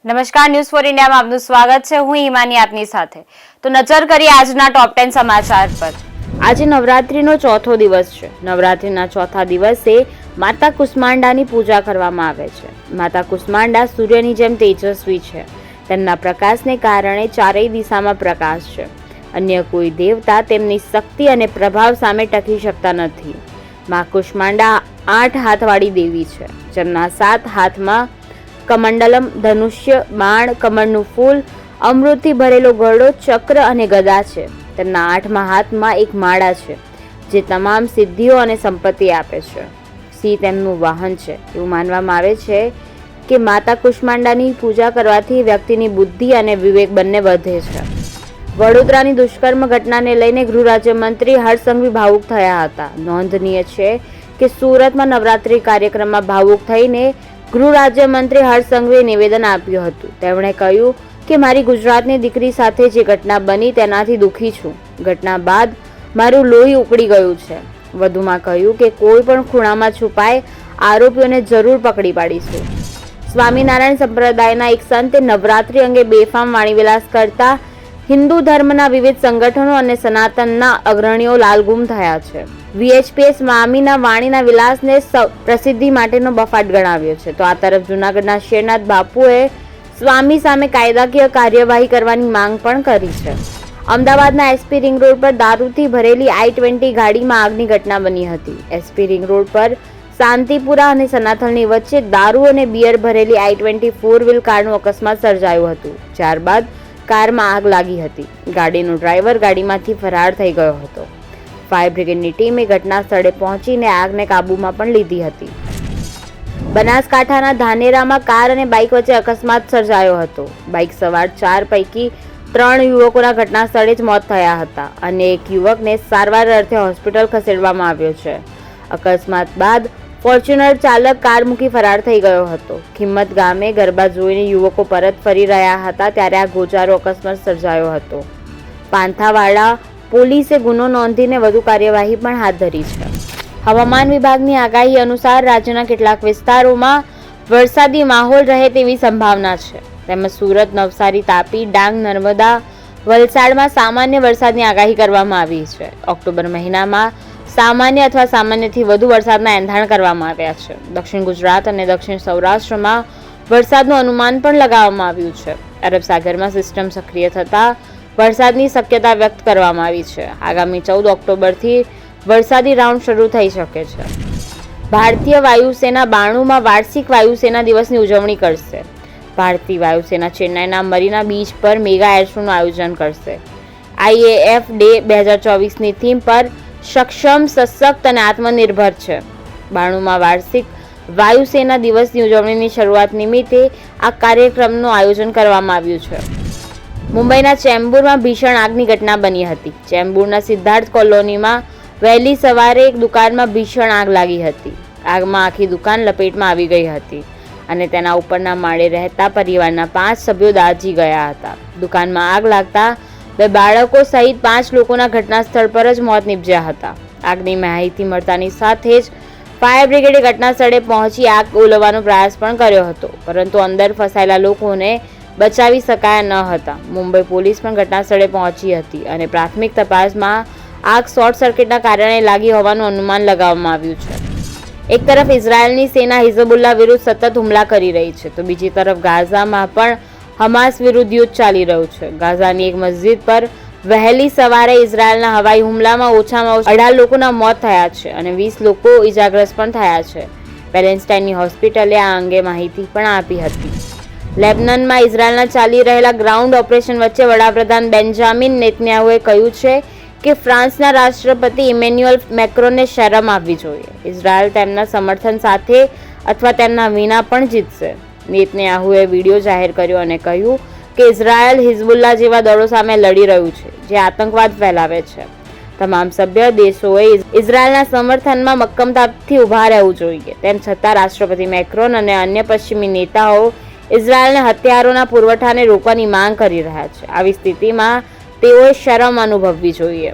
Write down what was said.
નમસ્કાર, news for ઇન્ડિયામાં આપનું સ્વાગત છે. હું હિમાની આપની સાથે. તો નજર કરીએ આજના ટોપ 10 સમાચાર પર. આજે નવરાત્રીનો ચોથો દિવસ છે. નવરાત્રીના ચોથા દિવસે માતા કુષ્માંડાની પૂજા કરવામાં આવે છે. માતા કુષ્માંડા સૂર્યની જેમ તેજસ્વી છે. તેમના પ્રકાશને કારણે ચારેય દિશામાં પ્રકાશ છે. અન્ય કોઈ દેવતા તેમની શક્તિ અને પ્રભાવ સામે ટકી શકતા નથી. મા કુષ્માંડા 8 હાથવાળી દેવી છે, જેમના 7 હાથમાં કમંડલમ, ધનુષ્ય, બાણ, કમળનું ફૂલ, અમૃતથી ભરેલો ઘડો, ચક્ર અને ગદા છે. તેમના 8મા હાથમાં એક માળા છે, જે તમામ સિદ્ધિઓ અને સંપત્તિ આપે છે. સિંહ તેમનું વાહન છે. એવું માનવામાં આવે છે કે માતા કુષ્માંડાની પૂજા કરવાથી વ્યક્તિની બુદ્ધિ અને વિવેક બંને વધે છે. વડોદરાની દુષ્કર્મ ઘટનાને લઈને ગૃહ રાજ્યમંત્રી હર્ષ સંઘવી ભાવુક થયા હતા. નોંધનીય છે કે સુરતમાં નવરાત્રી કાર્યક્રમમાં ભાવુક થઈને ગૃહ રાજ્યમંત્રી હર્ષ સંઘવીએ નિવેદન આપ્યું હતું. તેમણે કહ્યું કે મારી ગુજરાતની દીકરી સાથે જે ઘટના બની તેનાથી દુઃખી છું. ઘટના બાદ મારું લોહી ઉકળી ગયું છે. વધુમાં કહ્યું કે કોઈ પણ ખૂણામાં છુપાય આરોપીઓને જરૂર પકડી પાડીશું. સ્વામિનારાયણ સંપ્રદાયના એક સંતે નવરાત્રી અંગે બેફામ વાણીવિલાસ કરતા હિન્દુ ધર્મના વિવિધ સંગઠનો અને સનાતનના અગ્રણીઓ લાલગુમ થયા છે. વીએચપીએ સ્વામીના વાણીના વિલાસને પ્રસિદ્ધિ માટેનો બફાટ ગણાવ્યો છે. તો આ તરફ જૂનાગઢના શેરનાથ બાપુએ સ્વામી સામે કાયદાકીય કાર્યવાહી કરવાની માંગ પણ કરી છે. અમદાવાદના એસપી રિંગ રોડ પર દારૂથી ભરેલી I-20 ગાડીમાં આગની ઘટના બની હતી. એસપી રિંગ રોડ પર શાંતિપુરા અને સનાથલની વચ્ચે દારૂ અને બિયર ભરેલી I-20 4 વ્હીલ કારનું અકસ્માત સર્જાયું હતું. ત્યારબાદ કારમાં આગ લાગી હતી. ગાડીનો ડ્રાઈવર ગાડીમાંથી ફરાર થઈ ગયો હતો. ફાયર બ્રિગેડની ટીમે ઘટના સ્થળે પહોંચીને આગને કાબૂમાં પણ લીધી હતી. બનાસકાંઠાના ધાનેરામાં કાર અને બાઇક વચ્ચે અકસ્માત સર્જાયો હતો. બાઇક સવાર 4 પૈકી 3 યુવકોના ઘટના સ્થળે જ મોત થયા હતા અને એક યુવકને સારવાર અર્થે હોસ્પિટલ ખસેડવામાં આવ્યો છે. અકસ્માત બાદ ફોર્ચ્યુનર ચાલક કાર મૂકી ફરાર થઈ ગયો હતો. ખિંમત ગામે ગરબા જોઈને યુવકો પરત ફરી રહ્યા હતા ત્યારે આ ગોજારો અકસ્માત સર્જાયો હતો. પાંથાવાડા પોલીસે ગુનો નોંધીને વધુ કાર્યવાહી પણ હાથ ધરી છે. હવામાન વિભાગની આગાહી અનુસાર રાજ્યના કેટલાક વિસ્તારોમાં વરસાદી માહોલ રહે તેવી સંભાવના છે. તેમજ સુરત, નવસારી, તાપી, ડાંગ, નર્મદા, વલસાડમાં સામાન્ય વરસાદની આગાહી કરવામાં આવી છે. ઓક્ટોબર મહિનામાં સામાન્ય અથવા સામાન્યથી વધુ વરસાદના એંધાણ કરવામાં આવ્યા છે. દક્ષિણ ગુજરાત અને દક્ષિણ સૌરાષ્ટ્રમાં વરસાદનું અનુમાન પણ લગાવવામાં આવ્યું છે. અરબ સાગરમાં સિસ્ટમ સક્રિય થતાં વરસાદની શક્યતા વ્યક્ત કરવામાં આવી છે. આગામી 14 ઓક્ટોબરથી વરસાદી રાઉન્ડ શરૂ થઈ શકે છે. ભારતીય વાયુસેના 92માં વાર્ષિક વાયુસેના દિવસની ઉજવણી કરશે. ભારતીય વાયુસેના ચેન્નાઈના મરીના બીચ પર મેગા એર શોનું આયોજન કરશે. IAF ડે 2024ની થીમ પર સક્ષમ, સશક્ત અને આત્મનિર્ભર છે. 92માં વાર્ષિક વાયુસેના દિવસની ઉજવણીની શરૂઆત નિમિત્તે આ કાર્યક્રમનું આયોજન કરવામાં આવ્યું છે. મુંબઈના ચેમ્બુરમાં ભીષણ આગની ઘટના બની હતી. ચેમ્બુરના સિદ્ધાર્થ કોલોનીમાં વહેલી સવારે એક દુકાનમાં ભીષણ આગ લાગી હતી. આગમાં આખી દુકાન લપેટમાં આવી ગઈ હતી અને તેના ઉપરના માળે રહેતા પરિવારના 5 સભ્યો દાઝી ગયા હતા. દુકાનમાં આગ લાગતા 2 બાળકો સહિત 5 લોકોના ઘટના સ્થળ પર જ મોત નીપજ્યા હતા. આગની માહિતી મળતાની સાથે જ ફાયર બ્રિગેડે ઘટના સ્થળે પહોંચી આગ ઓલવવાનો પ્રયાસ પણ કર્યો હતો, પરંતુ અંદર ફસાયેલા લોકોને બચાવી શકાયા ન હતા. મુંબઈ પોલીસ પણ ઘટના સ્થળે પહોંચી હતી અને પ્રાથમિક તપાસમાં આગ શોર્ટ સર્કિટના કારણે લાગી હોવાનું અનુમાન લગાવવામાં આવ્યું છે. એક તરફ ઇઝરાયલની સેના હિઝબુલ્લા વિરુદ્ધ સતત હુમલા કરી રહી છે, તો બીજી તરફ ગાઝામાં પણ હમાસ વિરુદ્ધ યુદ્ધ ચાલી રહ્યું છે. ગાઝાની એક મસ્જિદ પર વહેલી સવારે ઇઝરાયલના હવાઈ હુમલામાં ઓછામાં ઓછા 18 લોકોના મોત થયા છે અને 20 લોકો ઇજાગ્રસ્ત પણ થયા છે. પેલેસ્ટાઇનની હોસ્પિટલે આ અંગે માહિતી પણ આપી હતી. લેબનનમાં ઇઝરાયલના ચાલી રહેલા ગ્રાઉન્ડ ઓપરેશન વચ્ચે વડાપ્રધાન બેન્જામિન નેતન્યાહુએ કહ્યું છે કે ફ્રાન્સના રાષ્ટ્રપતિ ઇમેન્યુઅલ મેક્રોનને શરમ આવવી જોઈએ. ઇઝરાયલ તેમના સમર્થન સાથે અથવા તેમના વિના પણ જીતશે. નેતન્યાહુએ વિડીયો જાહેર કર્યો અને કહ્યું કે ઇઝરાયલ હિઝબુલ્લા જેવા દળો સામે લડી રહ્યું છે, જે આતંકવાદ ફેલાવે છે. તમામ સભ્ય દેશોએ ઇઝરાયલના સમર્થનમાં મક્કમતાથી ઊભા રહેવું જોઈએ. તેમ છતાં રાષ્ટ્રપતિ મેક્રોન અને અન્ય પશ્ચિમી નેતાઓ ઇઝરાયલને હથિયારોના પુરવઠાને રોકવાની માંગ કરી રહ્યા છે. આવી સ્થિતિમાં તેઓએ શરમ અનુભવવી જોઈએ.